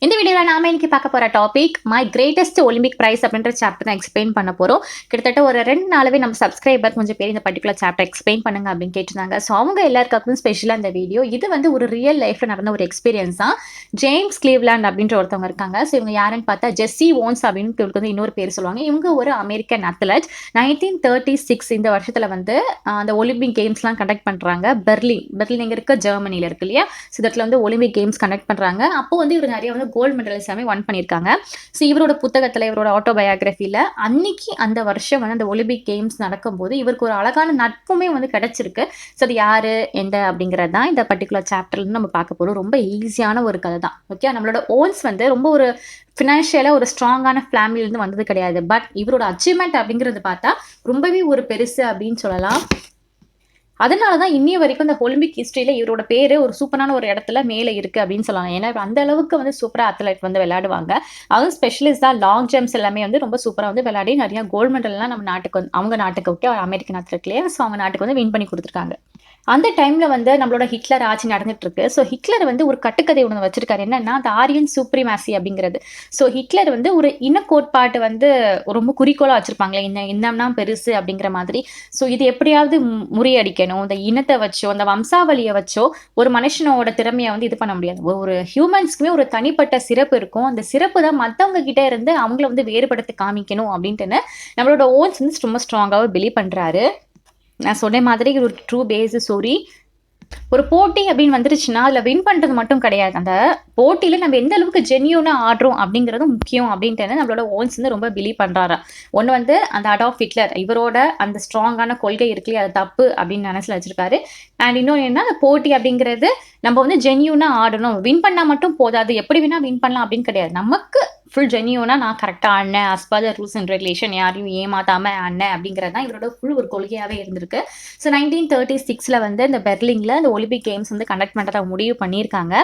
இந்த வீடியோவில் நாம இன்னைக்கு பார்க்க போகிற topic my greatest Olympic prize அப்படின்ற சாப்டர் தான் எக்ஸ்பிளைன் பண்ண போகிறோம். கிட்டத்தட்ட ஒரு 2 நாளாவே நம்ம சப்ஸ்கிரைபர் கொஞ்சம் பேர் இந்த பர்டிகுலர் சாப்டர் எக்ஸ்பிளைன் பண்ணுங்க அப்படின்னு கேட்டிருந்தாங்க. ஸோ அவங்க எல்லாருக்கும் ஸ்பெஷலாக இந்த வீடியோ. இது வந்து ஒரு ரியல் லைஃப்பில் நடந்த ஒரு எக்ஸ்பீரியன்ஸ் தான். ஜேம்ஸ் கிளீவ்லாண்ட் அப்படின்ற ஒருத்தவங்க இருக்காங்க. ஸோ இவங்க யாருன்னு பார்த்தா ஜெஸ்ஸி ஓன்ஸ் அப்படின்னு இவங்களுக்கு வந்து இன்னொரு பேர் சொல்லுவாங்க. இவங்க ஒரு அமெரிக்கன் அத்லட். 1936 இந்த வருஷத்தில் வந்து அந்த ஒலிம்பிக் கேம்ஸ்லாம் கண்டக்ட் பண்ணுறாங்க. பெர்லின் எங்கே இருக்க ஜெர்மனியில் இருக்கு இல்லையா. ஸோ இடத்துல வந்து ஒலிம்பிக் கேம்ஸ் கண்டக்ட் பண்ணுறாங்க. அப்போ வந்து இவர் நிறைய வந்து கோல்டு மெடல்ஸ் எல்லாமே ஒன் பண்ணியிருக்காங்க. ஸோ இவரோட புத்தகத்தில் இவரோட ஆட்டோபயோகிராஃபியில் அன்னைக்கு அந்த வருஷம் வந்து அந்த ஒலிம்பிக் கேம்ஸ் நடக்கும்போது இவருக்கு ஒரு அழகான நட்புமே வந்து கிடைச்சிருக்கு. ஸோ அது யாரு எந்த அப்படிங்கிறது தான் இந்த பர்டிகுலர் சாப்டர்ல நம்ம பார்க்க போகிறோம். ரொம்ப ஈஸியான ஒரு கதை தான். ஓகே, நம்மளோட ஓன்ஸ் வந்து ரொம்ப ஒரு ஃபினான்ஷியலாக ஒரு ஸ்ட்ராங்கான ஃபேமிலியிலேருந்து வந்தது கிடையாது. பட் இவரோட அச்சீவ்மெண்ட் அப்படிங்கிறது பார்த்தா ரொம்பவே ஒரு பெருசு அப்படின்னு சொல்லலாம். அதனால தான் இன்னைய வரைக்கும் இந்த ஒலிம்பிக் ஹிஸ்ட்ரியில் இவரோட பேர் ஒரு சூப்பரான ஒரு இடத்துல மேலே இருக்குது அப்படின்னு சொல்லலாம். ஏன்னா அந்த அளவுக்கு வந்து சூப்பராக அத்லெட் வந்து விளையாடுவாங்க. அதுவும் ஸ்பெஷலிஸ்டாக லாங் ஜம்ப்ஸ் எல்லாமே வந்து ரொம்ப சூப்பராக வந்து விளையாடி நிறைய கோல்டு மெடல்லாம் நம்ம நாட்டுக்கு வந்து அவங்க நாட்டுக்கு ஓகே அமெரிக்கன் அத்லெட்லேயே ஸோ அவங்க நாட்டுக்கு வந்து வின் பண்ணி கொடுத்துருக்காங்க. அந்த டைம்ல வந்து நம்மளோட ஹிட்லர் ஆட்சி நடந்துட்டு இருக்கு. ஸோ ஹிட்லர் வந்து ஒரு கட்டுக்கதை ஒன்று வச்சிருக்காரு. என்னன்னா அந்த ஆரியன் சூப்ரிமாசி அப்படிங்கிறது. ஸோ ஹிட்லர் வந்து ஒரு இன கோட்பாட்டு வந்து ரொம்ப குறிக்கோளா வச்சிருப்பாங்களே, இந்த இனம்னா பெருசு அப்படிங்கிற மாதிரி. ஸோ இது எப்படியாவது முறியடிக்கணும். இந்த இனத்தை வச்சோ அந்த வம்சாவளியை வச்சோ ஒரு மனுஷனோட திறமையை வந்து இது பண்ண முடியாது. ஒரு ஹியூமன்ஸ்க்குமே ஒரு தனிப்பட்ட சிறப்பு இருக்கும். அந்த சிறப்பு தான் மற்றவங்க கிட்ட இருந்து அவங்கள வந்து வேறுபடுத்தி காமிக்கணும் அப்படின்ட்டு நம்மளோட ஓன்ஸ் வந்து ரொம்ப ஸ்ட்ராங்காக பிலீவ் பண்றாரு. நான் சொன்ன மாதிரி ஒரு ட்ரூ பேஸ் ஸ்டோரி. ஒரு போட்டி அப்படின்னு வந்துருச்சுன்னா அதில் வின் பண்ணுறது மட்டும் கிடையாது. அந்த போட்டியில் நம்ம எந்த அளவுக்கு ஜென்யூனாக ஆடுறோம் அப்படிங்கிறதும் முக்கியம் அப்படின்ட்டு நம்மளோட ஓன்ஸ் வந்து ரொம்ப பிலீவ் பண்ணுறாரா. ஒன்று வந்து அந்த அடால்ஃப் ஹிட்லர் இவரோட அந்த ஸ்ட்ராங்கான கொள்கை இருக்குல்லையே அது தப்பு அப்படின்னு நினச்சில் வச்சிருக்காரு. அண்ட் இன்னொன்று என்ன, அந்த போட்டி அப்படிங்கிறது நம்ம வந்து ஜென்யூனாக ஆடணும். வின் பண்ணால் மட்டும் போதாது, எப்படி வேணால் வின் பண்ணலாம் அப்படின்னு கிடையாது. நமக்கு ஃபுல் ஜென்யூனாக நான் கரெக்டாக ஆடினேன், as per the rules and regulation, யாரையும் ஏமாத்தாமல் ஆடினேன் அப்படிங்கிறது தான் இவரோட ஃபுல் ஒரு கொள்கையாகவே இருந்திருக்கு. ஸோ 1936 வந்து இந்த பெர்லினில் இந்த ஒலிம்பிக் கேம்ஸ் வந்து கண்டக்ட் பண்ணுறத முடிவு பண்ணியிருக்காங்க.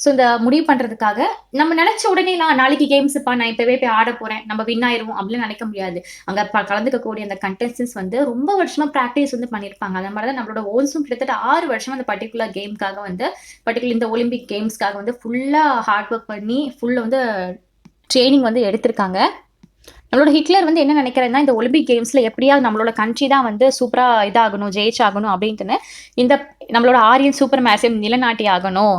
ஸோ இந்த முடிவு பண்ணுறதுக்காக நம்ம நினச்ச உடனே நாளைக்கு கேம்ஸுப்பா நான் இப்போவே போய் ஆட போகிறேன் நம்ம வின் ஆயிடுவோம் அப்படின்னு நினைக்க முடியாது. அங்கே கலந்துக்கக்கூடிய அந்த கண்டெஸ்டன்ஸ் வந்து ரொம்ப வருஷமாக ப்ராக்டிஸ் வந்து பண்ணியிருப்பாங்க. அந்த மாதிரி தான் நம்மளோட ஓன்ஸும் கிட்டத்தட்ட 6 வருஷம் அந்த பர்டிகுலர் கேம்க்காக வந்து இந்த ஒலிம்பிக் கேம்ஸ்க்காக வந்து ஃபுல்லாக ஹார்ட் ஒர்க் பண்ணி ஃபுல்லாக வந்து ட்ரைனிங் வந்து எடுத்திருக்காங்க. நம்மளோட ஹிட்லர் வந்து என்ன நினைக்கிறேன்னா இந்த ஒலிம்பிக் கேம்ஸ்ல எப்படியாவது நம்மளோட கண்ட்ரி தான் வந்து சூப்பரா இதாகணும், ஜெயிச்சாகணும் அப்படின்ட்டு இந்த நம்மளோட ஆரியன் சூப்பர் மேசியம் நிலநாட்டி ஆகணும்.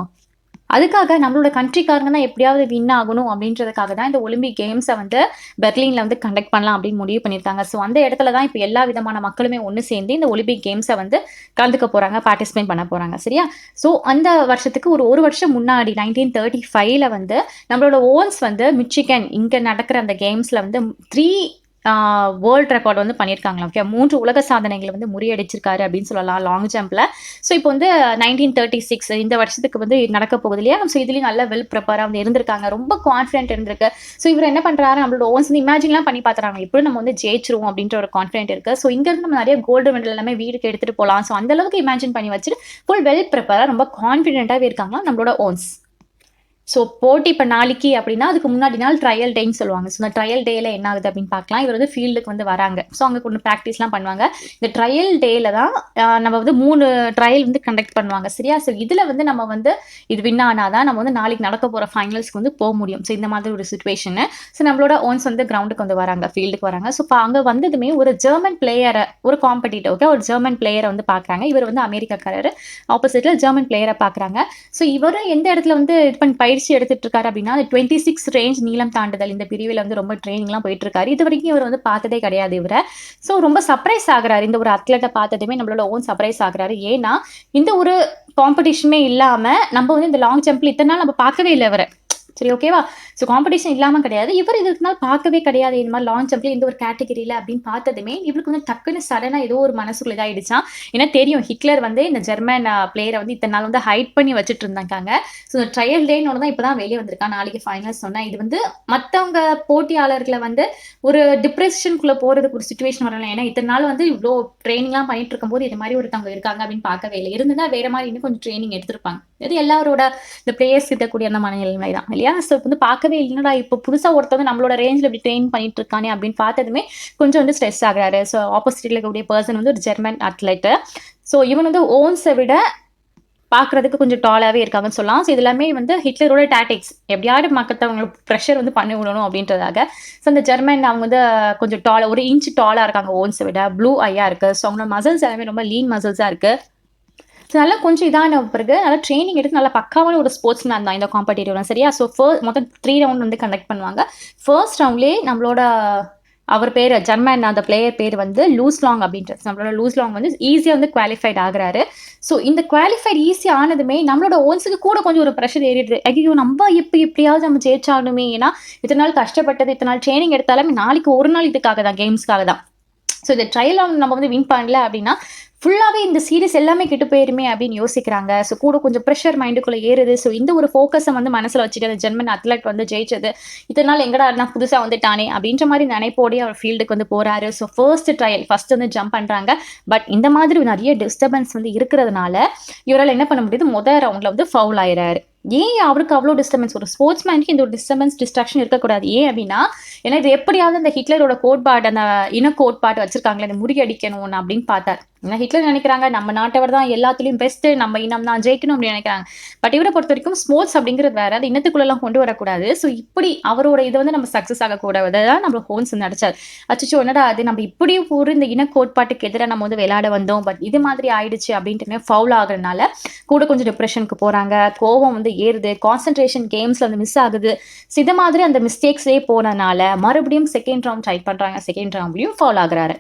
அதுக்காக நம்மளோட கண்ட்ரிக்காரங்க தான் எப்படியாவது வின் ஆகணும் அப்படின்றதுக்காக தான் இந்த ஒலிம்பிக் கேம்ஸை வந்து பெர்லினில் வந்து கண்டக்ட் பண்ணலாம் அப்படின்னு முடிவு பண்ணியிருக்காங்க. ஸோ அந்த இடத்துல தான் இப்போ எல்லா விதமான மக்களுமே ஒன்று சேர்ந்து இந்த ஒலிம்பிக் கேம்ஸை வந்து கலந்துக்க போகிறாங்க, பார்ட்டிசிபேட் பண்ண போகிறாங்க. சரியா? ஸோ அந்த வருஷத்துக்கு ஒரு வருஷம் முன்னாடி 1935 வந்து நம்மளோட ஓன்ஸ் வந்து மிச்சிகன் இங்கே நடக்கிற அந்த கேம்ஸில் வந்து 3 வேர்ல்ட் ரெக்கார்ட் வந்து பண்ணியிருக்காங்களா. ஓகே, 3 உலக சாதனைகளை வந்து முறியடிச்சிருக்காரு அப்படின்னு சொல்லலாம் லாங் ஜம்பில். ஸோ இப்போ வந்து 1936 இந்த வருஷத்துக்கு வந்து நடக்க போகுது இல்லையா. ஸோ இதுலேயும் நல்ல வெல் ப்ரிப்பராக வந்து இருந்திருக்காங்க, ரொம்ப கான்ஃபிடென்ட் இருந்திருக்கு. ஸோ இவர் என்ன பண்ணுறாரு, நம்மளோட ஓன்ஸ் வந்து இமேஜின்லாம் பண்ணி பார்த்துறாங்க எப்படி நம்ம வந்து ஜெயிச்சிருவோம் அப்படின்ற ஒரு கான்ஃபிடென்ட் இருக்குது. ஸோ இங்கேருந்து நம்ம நிறைய கோல்டு மெடல் எல்லாமே வீடுக்கு எடுத்துகிட்டு போகலாம். ஸோ அந்தளவுக்கு இமேஜின் பண்ணி வச்சுட்டு ஃபுல் வெல் ப்ரிப்பராக ரொம்ப கான்ஃபிடென்ட்டாகவே இருக்காங்களா நம்மளோட ஓன்ஸ். ஸோ போட்டி இப்போ நாளைக்கு அப்படின்னா அதுக்கு முன்னாடி நாள் ட்ரையல் டேன்னு சொல்லுவாங்க. ஸோ இந்த ட்ரையல் டேயில் என்ன ஆகுது அப்படின்னு பார்க்கலாம். இவர் வந்து ஃபீல்டுக்கு வந்து வராங்க. ஸோ அங்கே கொஞ்சம் ப்ராக்டிஸ்லாம் பண்ணுவாங்க. இந்த ட்ரையல் டேயில் தான் நம்ம வந்து 3 ட்ரையல் வந்து கண்டக்ட் பண்ணுவாங்க. சரியா? ஸோ இதில் வந்து நம்ம வந்து இது வின் ஆனால் தான் நம்ம வந்து நாளைக்கு நடக்க போகிற ஃபைனல்ஸ்க்கு வந்து போக முடியும். ஸோ இந்த மாதிரி ஒரு சுச்சுவேஷனு. ஸோ நம்மளோட ஓன்ஸ் வந்து கிரவுண்டுக்கு வந்து வராங்க, ஃபீல்டுக்கு வராங்க. ஸோ இப்போ அங்கே வந்ததுமே ஒரு ஜெர்மன் பிளேயரை, ஒரு காம்படிட்டர், ஓகே, ஒரு ஜெர்மன் பிளேயரை வந்து பார்க்குறாங்க. இவர் வந்து அமெரிக்காக்காரர், ஆப்போசிட்டில் ஜெர்மன் பிளேயரை பார்க்குறாங்க. ஸோ இவர் எந்த இடத்துல வந்து இது பண்ணி பயிற்சி எடுத்துட்டு இருக்காரு அப்படின்னா 26 ரேஞ்ச் நீளம் தாண்டுதல் இந்த பிரிவில் வந்து ரொம்ப ட்ரைனிங்லாம் போயிட்டு இருக்காரு. இது வரைக்கும் இவர் வந்து பார்த்ததே கிடையாது இவரை. ஸோ ரொம்ப சர்ப்ரைஸ் ஆகுறாரு. இந்த ஒரு அத்லெட்டை பார்த்ததுமே நம்மளோட ஓன் சர்ப்ரைஸ் ஆகுறாரு. ஏன்னா இந்த ஒரு காம்படிஷனுமே இல்லாமல் நம்ம வந்து இந்த லாங் ஜம்பில் இத்தனை நாள் நம்ம பார்க்கவே இல்லை இவரை. சரி, ஓகேவா? ஸோ காம்படிஷன் இல்லாமல் கிடையாது, இவர் இதுக்கு நாள் பார்க்கவே கிடையாது இந்த மாதிரி லாங் ஜம்ப்ல இந்த ஒரு கேட்டகரியில் அப்படின்னு பார்த்ததுமே இவருக்கு வந்து டக்குன்னு சடனாக ஏதோ ஒரு மனசுக்குள்ள இதாகிடுச்சான். ஏன்னா தெரியும் ஹிட்லர் வந்து இந்த ஜெர்மன் பிளேயரை வந்து இத்தனை நாள் வந்து ஹைட் பண்ணி வச்சுட்டு இருந்தாங்க. ஸோ இந்த ட்ரையல் டேனோட தான் இப்போ தான் வெளியே வந்திருக்கான். நாளைக்கு ஃபைனல்ஸ் சொன்னால் இது வந்து மற்றவங்க போட்டியாளர்களை வந்து ஒரு டிப்ரெஷனுக்குள்ளே போகிறதுக்கு ஒரு சுச்சுவேஷன் வரலாம். ஏன்னா இத்தனை நாள் வந்து இவ்வளோ ட்ரைனிங்லாம் பண்ணிட்டு இருக்கும்போது இது மாதிரி ஒருத்தவங்க இருக்காங்க அப்படின்னு பார்க்கவே இல்லை. இருந்துதான் வேற மாதிரி இன்னும் கொஞ்சம் ட்ரைனிங் எடுத்திருப்பாங்க. இது எல்லாரோட இந்த பிளேயர்ஸ் இருக்கக்கூடிய அந்த மனநிலைமை தான் இல்லையா? ஸோ வந்து பார்க்கவே என்னடா இப்போ புதுசா ஒருத்தவங்க நம்மளோட ரேஞ்சில இப்படி ட்ரெயின் பண்ணிட்டு இருக்கானே அப்படின்னு பார்த்ததுமே கொஞ்சம் வந்து ஸ்ட்ரெஸ் ஆகுறாரு. ஸோ ஆப்போசிட்ல இருக்கக்கூடிய பெர்சன் வந்து ஒரு ஜெர்மன் அத்லெட். ஸோ இவன் வந்து ஓன்ஸை விட பார்க்குறதுக்கு கொஞ்சம் டாலாவே இருக்காங்கன்னு சொல்லலாம். ஸோ இது எல்லாமே வந்து ஹிட்லரோட டாக்டிக்ஸ். எப்படியாவது மத்தவங்களுக்கு ப்ரெஷர் வந்து பண்ணி விடணும் அப்படின்றதுக்காக. ஸோ இந்த ஜெர்மன் அவங்க வந்து கொஞ்சம் டாலா, ஒரு இன்ச் டாலா இருக்காங்க ஓன்ஸை விட. ப்ளூ ஐயா இருக்கு. ஸோ அவங்களோட மசில்ஸ் எல்லாமே ரொம்ப லீன் மசில்ஸா இருக்கு. ஸோ நல்லா கொஞ்சம் இதான பிறகு நல்லா ட்ரெயினிங் எடுத்து நல்லா பக்காவான ஒரு ஸ்போர்ட்ஸ் மேன் தான் இந்த காம்படிட்டிவ்ல. சரியா? ஸோ மொத்தம் 3 ரவுண்ட் வந்து கண்டக்ட் பண்ணுவாங்க. ஃபர்ஸ்ட் ரவுண்ட்லேயே நம்மளோட அவர் பேர் ஜெர்மன் அந்த பிளேயர் பேர் வந்து லூஸ்லாங் அப்படின்றது. நம்மளோட லூஸ்லாங் வந்து ஈஸியாக வந்து குவாலிஃபைட் ஆகுறாரு. ஸோ இந்த குவாலிஃபைட் ஈஸி ஆனதுமே நம்மளோட ஓன்ஸுக்கு கூட கொஞ்சம் ஒரு ப்ரெஷர் ஏறிடுது. ஐயோ நம்ம எப்படியாவது நம்ம ஜெயிச்சாகணுமே. ஏன்னா இத்தனை நாள் கஷ்டப்பட்டது, இத்தனை நாள் ட்ரைனிங் எடுத்தாலுமே நாளைக்கு ஒரு நாள் இதுக்காக தான், கேம்ஸ்க்காக தான். ஸோ இந்த ட்ரையல் நம்ம வந்து வின் பண்ணல அப்படின்னா ஃபுல்லாகவே இந்த சீரிஸ் எல்லாமே கெட்டு போயிருமே அப்படின்னு யோசிக்கிறாங்க. ஸோ கூட கொஞ்சம் ப்ரெஷர் மைண்டுக்குள்ளே ஏறுது. ஸோ இந்த ஒரு ஃபோக்கஸை வந்து மனசில் வச்சுட்டு அந்த ஜெர்மன் அத்லெட் வந்து ஜெயிச்சது, இதனால எங்கடா இருந்தால் புதுசாக வந்துட்டானே அப்படின்ற மாதிரி நினைப்போடே அவர் ஃபீல்டுக்கு வந்து போகிறாரு. ஸோ ஃபர்ஸ்ட் வந்து ஜம்ப் பண்ணுறாங்க. பட் இந்த மாதிரி நிறைய டிஸ்டர்பன்ஸ் வந்து இருக்கிறதுனால இவரால் என்ன பண்ண முடியுது, முதல் ரவுண்டில் வந்து ஃபவுல் ஆயிடுறாரு. ஏன் அவருக்கு அவ்வளோ டிஸ்டர்பன்ஸ்? ஒரு ஸ்போர்ட்ஸ் மேனுக்கு இந்த ஒரு டிஸ்ட்ராக்ஷன் இருக்கக்கூடாது. ஏன் அப்படின்னா, ஏன்னா இது எப்படியாவது அந்த ஹிட்லரோட கோட்பாடு, அந்த இன கோட்பாடு வச்சிருக்காங்களே, அந்த முறியடிக்கணும் அப்படின்னு பார்த்தார். ஏன்னா ஹிட்லர் நினைக்கிறாங்க நம்ம நாட்டவர் தான் எல்லாத்துலேயும் பெஸ்ட்டு, நம்ம இனம் தான் ஜெயிக்கணும் அப்படின்னு நினைக்கிறாங்க. பட் இவரை பொறுத்த வரைக்கும் ஸ்போர்ட்ஸ் அப்படிங்கிறது வேற, அது இனத்துக்குள்ளெல்லாம் கொண்டு வரக்கூடாது. ஸோ இப்படி அவரோட இதை வந்து நம்ம சக்ஸஸ் ஆகக்கூடாது தான் நம்ம ஹோன்ஸ் வந்து நடிச்சார். அச்சோ என்னடா அது, நம்ம இப்படியும் ஒரு இந்த இன கோட்பாட்டுக்கு எதிராக நம்ம வந்து விளையாட வந்தோம், பட் இது மாதிரி ஆயிடுச்சு அப்படின்ட்டு ஃபவுல் ஆகுறதுனால கூட கொஞ்சம் டிப்ரெஷனுக்கு போகிறாங்க. கோவம் வந்து ஏறுது, கான்சன்ட்ரேஷன் கேம்ஸில் வந்து மிஸ் ஆகுது. ஸோ இது மாதிரி அந்த மிஸ்டேக்ஸ்லேயே போனதுனால மறுபடியும் செகண்ட் ரவுண்ட் ட்ரை பண்ணுறாங்க. செகண்ட் ரவுண்ட்லையும் ஃபவுல் ஆகுறாரு.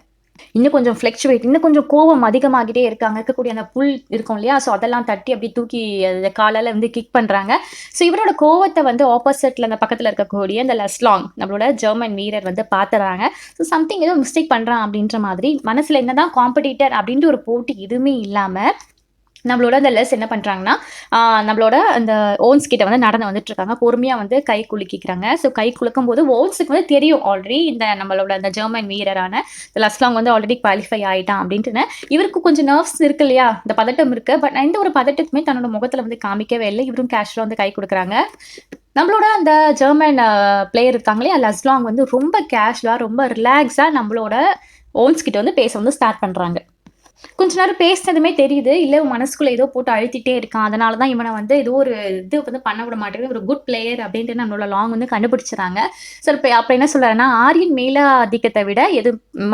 இன்னும் கொஞ்சம் ஃப்ளக்சுவேட், இன்னும் கொஞ்சம் கோவம் அதிகமாகிட்டே இருக்காங்க. இருக்கக்கூடிய அந்த புல் இருக்கும் இல்லையா, ஸோ அதெல்லாம் தட்டி அப்படி தூக்கி அந்த காலால் வந்து கிக் பண்ணுறாங்க. ஸோ இவரோட கோவத்தை வந்து ஆப்போசிட்டில் அந்த பக்கத்தில் இருக்கக்கூடிய அந்த லெஸ்லாங் நம்மளோட ஜெர்மன் வீரர் வந்து பார்த்துறாங்க. ஸோ சம்திங் ஏதோ மிஸ்டேக் பண்ணுறான் அப்படின்ற மாதிரி மனசில் என்னதான் காம்படிட்டர் அப்படின்ற ஒரு போட்டி எதுவுமே இல்லாமல் நம்மளோட அந்த லெஸ் என்ன பண்ணுறாங்கன்னா, நம்மளோட அந்த ஓன்ஸ் கிட்ட வந்து நடந்து வந்துட்டு இருக்காங்க. பொறுமையாக வந்து கை குலுக்கிக்கிறாங்க. ஸோ கை குலுக்கும் போது ஓன்ஸுக்கு வந்து தெரியும் ஆல்ரெடி இந்த நம்மளோட அந்த ஜெர்மன் வீரரான லஸ்லாங் வந்து ஆல்ரெடி குவாலிஃபை ஆகிட்டான் அப்படின்ட்டு. இவருக்கு கொஞ்சம் நர்வ்ஸ் இருக்கு இல்லையா, இந்த பதட்டம் இருக்கு. பட் எந்த ஒரு பதட்டத்துமே தன்னோட முகத்தில் வந்து காமிக்கவே இல்லை. இவரும் கேஷுவலாக வந்து கை கொடுக்குறாங்க. நம்மளோட அந்த ஜெர்மன் பிளேயர் இருக்காங்களே லஸ்லாங் வந்து ரொம்ப கேஷுவலாக, ரொம்ப ரிலாக்ஸாக நம்மளோட ஓன்ஸ் கிட்ட வந்து பேச வந்து ஸ்டார்ட் பண்ணுறாங்க. கொஞ்ச நேரம் பேசினதுமே தெரியுது, இல்லை மனசுக்குள்ள ஏதோ போட்டு அழுத்திட்டே இருக்கான், அதனால தான் இவனை வந்து ஏதோ ஒரு இது வந்து பண்ண விட மாட்டேங்குது, ஒரு குட் பிளேயர் அப்படின்ட்டு நம்மளோட லாங் வந்து கண்டுபிடிச்சிடறாங்க. ஸோ இப்போ அப்போ என்ன சொல்கிறாருன்னா, ஆரியன் மேலாதிக்கத்தை விட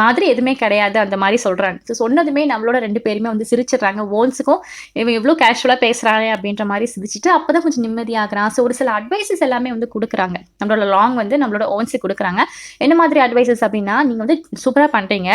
மாதிரி எதுவுமே கிடையாது அந்த மாதிரி சொல்கிறாங்க. ஸோ சொன்னதுமே நம்மளோட 2 பேருமே வந்து சிரிச்சிடுறாங்க. ஓன்ஸுக்கும் இவன் எவ்வளோ கேஷுவலாக பேசுகிறாங்க அப்படின்ற மாதிரி சிரிச்சிட்டு அப்போ தான் கொஞ்சம் நிம்மதியாகிறான். ஸோ ஒரு சில அட்வைசஸ் எல்லாமே வந்து கொடுக்குறாங்க. நம்மளோட லாங் வந்து நம்மளோட ஓன்ஸுக்கு கொடுக்குறாங்க. என்ன மாதிரி அட்வைசஸ் அப்படின்னா, நீங்கள் வந்து சூப்பராக பண்ணுறீங்க,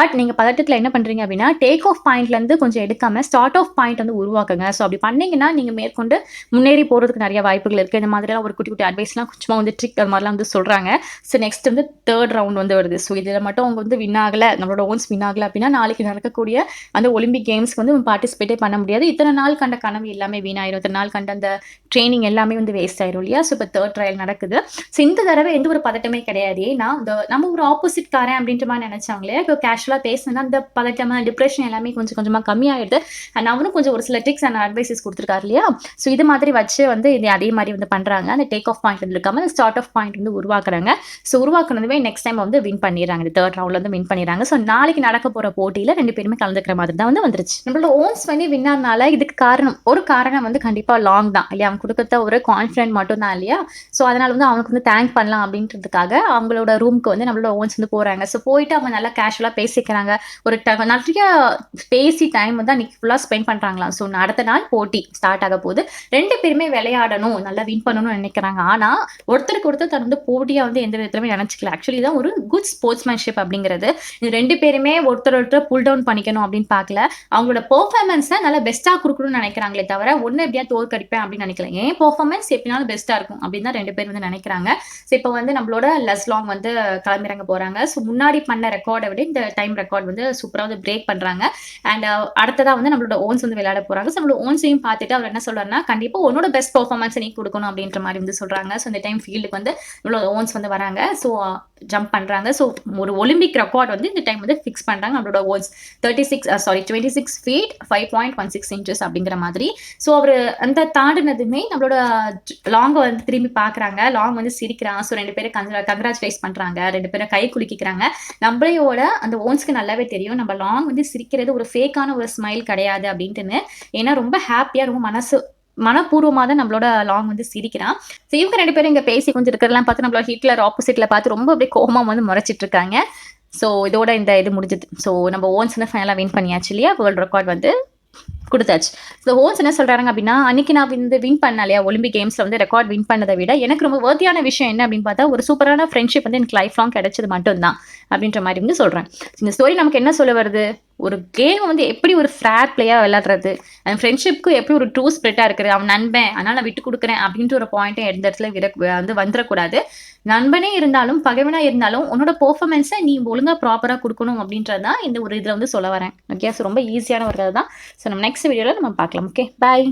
பட் நீங்கள் பதட்டத்தில் என்ன பண்ணுறீங்க அப்படின்னா, டேக் ஆஃப் பாயிண்ட்லேருந்து கொஞ்சம் எடுக்காமல் ஸ்டார்ட் ஆஃப் பாயிண்ட் வந்து உருவாக்குங்க. ஸோ அப்படி பண்ணிங்கன்னா நீங்கள் மேற்கொண்டு முன்னேறி போகிறதுக்கு நிறைய வாய்ப்புகள் இருக்குது. இந்த மாதிரிலாம் ஒரு குட்டி குட்டி அட்வைஸ்லாம் கொஞ்சமாக வந்து ட்ரிக் அது மாதிரிலாம் வந்து சொல்கிறாங்க. ஸோ நெக்ஸ்ட் வந்து 3rd ரவுண்ட் வந்து வருது. ஸோ இதில் மட்டும் அவங்க வந்து வின் ஆகலை, நம்மளோட ஓன்ஸ் வின் ஆகலை அப்படின்னா நாளைக்கு நடக்கக்கூடிய அந்த ஒலிம்பிக் கேம்ஸ்க்கு வந்து பார்ட்டிசிபேட்டே பண்ண முடியாது. இத்தனை நாள் கண்ட கனவு எல்லாமே வீணாயிரும், இத்தனை நாள் கண்ட அந்த ட்ரைனிங் எல்லாமே வந்து வேஸ்ட் ஆயிரும் இல்லையா. ஸோ இப்போ 3rd ட்ரையல் நடக்குது. ஸோ இந்த தடவை எந்த ஒரு பதட்டமே கிடையாது. ஏன்னா நம்ம ஒரு ஆப்போசிட் காரன் அப்படின்ற மாதிரி நினைச்சாங்களே, இப்போ கேஷுவலாக பேசினா அந்த பதட்டமாக டிப்ரெஷன் எல்லாமே கொஞ்சம் கொஞ்சமாக கம்மியாயிடுது. அண்ட் அவனும் கொஞ்சம் ஒரு சில ட்ரிக்ஸ் அண்ட் அட்வைசஸ் கொடுத்துருக்காரு இல்லையா. ஸோ இது மாதிரி வச்சு வந்து இது அதே மாதிரி வந்து பண்ணுறாங்க. அந்த டேக் ஆஃப் பாயிண்ட் வந்து இருக்காமல் அந்த ஸ்டார்ட் ஆஃப் பாயிண்ட் வந்து உருவாக்குறாங்க. ஸோ உருவாக்குனதுமே நெக்ஸ்ட் டைம் வந்து வின் பண்ணிடுறாங்க. இந்த 3rd ரவுண்டில் வந்து வின் பண்ணிடுறாங்க. ஸோ நாளைக்கு நடக்க போகிற போட்டியில் 2 பேருமே கலந்துக்கிற மாதிரி தான் வந்து வந்துருச்சு. நம்மளோட ஓன்ஸ் வந்து வின் ஆனால இதுக்கு காரணம் வந்து கண்டிப்பாக லாங் தான் இல்லையா. அவன் கொடுத்த ஒரு கான்ஃபிடென்ட் மட்டும் தான் இல்லையா. ஸோ அதனால வந்து அவனுக்கு வந்து தேங்க் பண்ணலாம் அப்படின்றதுக்காக அவங்களோட ரூமுக்கு வந்து நம்மளோட ஓன்ஸ் வந்து போகிறாங்க. ஸோ போயிட்டு அவங்க நல்லா கேஷுவலாக பேசிக்கிறாங்க. ஒரு நிறைய பேசி டைம் வந்து அன்றைக்கி ஃபுல்லாக ஸ்பெண்ட் பண்ணுறாங்களாம். ஸோ அடுத்த நாள் போட்டி ஸ்டார்ட் ஆக போகுது. 2 பேருமே விளையாடணும், நல்லா வின் பண்ணணும்னு நினைக்கிறாங்க. ஆனால் ஒருத்தருக்கு ஒருத்தர் தன் வந்து போட்டியாக வந்து எந்த விதத்துலையுமே நினச்சிக்கல. ஆக்சுவலி தான் ஒரு குட் ஸ்போர்ட்ஸ்மேன்ஷிப் அப்படிங்கிறது. இது 2 பேருமே ஒருத்தர் புல் டவுன் பண்ணிக்கணும் அப்படின்னு பார்க்கல. அவங்களோட பெர்ஃபார்மன்ஸை நல்லா பெஸ்ட்டாக கொடுக்கணும்னு நினைக்கிறாங்களே தவிர ஒன்று எப்படியா தோற்கடிப்பேன் அப்படின்னு நினைக்கல. ஏன் பெர்ஃபார்மன்ஸ் எப்படினாலும் பெஸ்ட்டாக இருக்கும் அப்படின்னு தான் 2 பேர் வந்து நினைக்கிறாங்க. ஸோ இப்போ வந்து நம்மளோட லஸ்லாங் வந்து கிளம்பிறங்க போகிறாங்க. ஸோ முன்னாடி பண்ண ரெக்கார்டை விட இந்த டைம் ரெக்கார்ட் வந்து சூப்பராக வந்து பிரேக் பண்ணுறாங்க. அண்ட் அடுத்ததா வந்து நம்மளோட ஓன்ஸ் வந்து விளையாட போறாங்க. ஸோ நம்மளோட ஓன்ஸையும் பார்த்துட்டு அவர் என்ன சொல்றாருன்னா, கண்டிப்பா உன்னோட பெஸ்ட் பெர்ஃபார்மன்ஸ் நீ குடுக்கணும் அப்படின்ற மாரி வந்து சொல்றாங்க. ஸோ இந்த டைம் ஃபீல்டுக்கு வந்து நம்மளோட ஓன்ஸ் வந்து வராங்க. ஸோ ஜம்ப் பண்றாங்க. ஸோ ஒரு ஒலிம்பிக் ரெக்கார்ட் வந்து இந்த டைம் வந்து ஃபிக்ஸ் பண்றாங்க. நம்மளோட ஓன்ஸ் 26 ஃபீட் 5.16 இன்ச்சஸ் அப்படிங்கிற மாதிரி. ஸோ அவரு அந்த தாண்டினதுமே நம்மளோட லாங்க வந்து திரும்பி பார்க்குறாங்க. லாங் வந்து சிரிக்கிறான். ஸோ 2 பேரும் கங்ராச்சுலேட் பண்றாங்க. 2 பேரும் கை குலுக்கிக்கிறாங்க. நம்மளையோட அந்த ஓன்ஸ்க்கு நல்லாவே தெரியும். நம்ம லாங் வந்து சிரிக்கிறது ஒரு ஃபேக்கான ஒரு ஸ்மைல் கிடையாது அப்படின்ட்டுன்னு. ஏன்னா ரொம்ப ஹாப்பியா ரொம்ப மனப்பூர்வமா தான் நம்மளோட லாங் வந்து சிரிக்கிறான். ஸோ இவங்க 2 பேரும் இங்க பேசி கொஞ்சம் இருக்கிறதெல்லாம் பார்த்து நம்மளோட ஹிட்லர் ஆப்போசிட்ல பார்த்து ரொம்ப அப்படியே கோவமா வந்து முறைச்சிட்டு இருக்காங்க. ஸோ இதோட இந்த இது முடிஞ்சது. ஸோ நம்ம ஓன்ஸ் வந்து ஃபைனலாக வின் பண்ணியாச்சு இல்லையா? வேர்ல்டு ரெக்கார்ட் வந்து குடுத்தாச்சு. ஸோ ஹோல்ஸ் என்ன சொல்றாங்க அப்படின்னா, அன்னைக்கு நான் வந்து வின் பண்ணேன் இல்லையா? ஒலிம்பிக் கேம்ஸ்ல வந்து ரெக்கார்ட் வின் பண்ணத விட, எனக்கு ரொம்ப வொர்த்தியான விஷயம் என்ன அப்படின்னு பார்த்தா, ஒரு சூப்பரான ஃப்ரெண்ட்ஷிப் வந்து எனக்கு லைஃப் லாங் கிடைச்சது மட்டும் தான். அப்படின்ற மாரி வந்து சொல்றேன். இந்த ஸ்டோரி நமக்கு என்ன சொல்ல வருது? ஒரு கேம் வந்து எப்படி ஒரு ஃபேர் பிளேயா விளையாடுறது, அந்த ஃப்ரெண்ட்ஷிப்க்கு எப்படி ஒரு ட்ரூ ஸ்பிரிட்டா இருக்குது. அவன் நண்பன், அதனால நான் விட்டு குடுக்குறேன் அப்படின்ற ஒரு பாயிண்ட்ட எந்த இடத்துல வந்து வந்துரக்கூடாது. நண்பனே இருந்தாலும், பகைவனா இருந்தாலும், உன்னோட பெர்ஃபார்மன்ஸ நீ ஒழுங்கா ப்ராப்பரா குடுக்கணும் அப்படின்றது தான் இந்த ஒரு இதுல வந்து சொல்ல வரேன். ஓகே. ஸோ ரொம்ப ஈஸியான ஒரு கதை தான். ஸோ நம்ம நெக்ஸ்ட் வீடியோல நம்ம பார்க்கலாம். ஓகே. பாய்.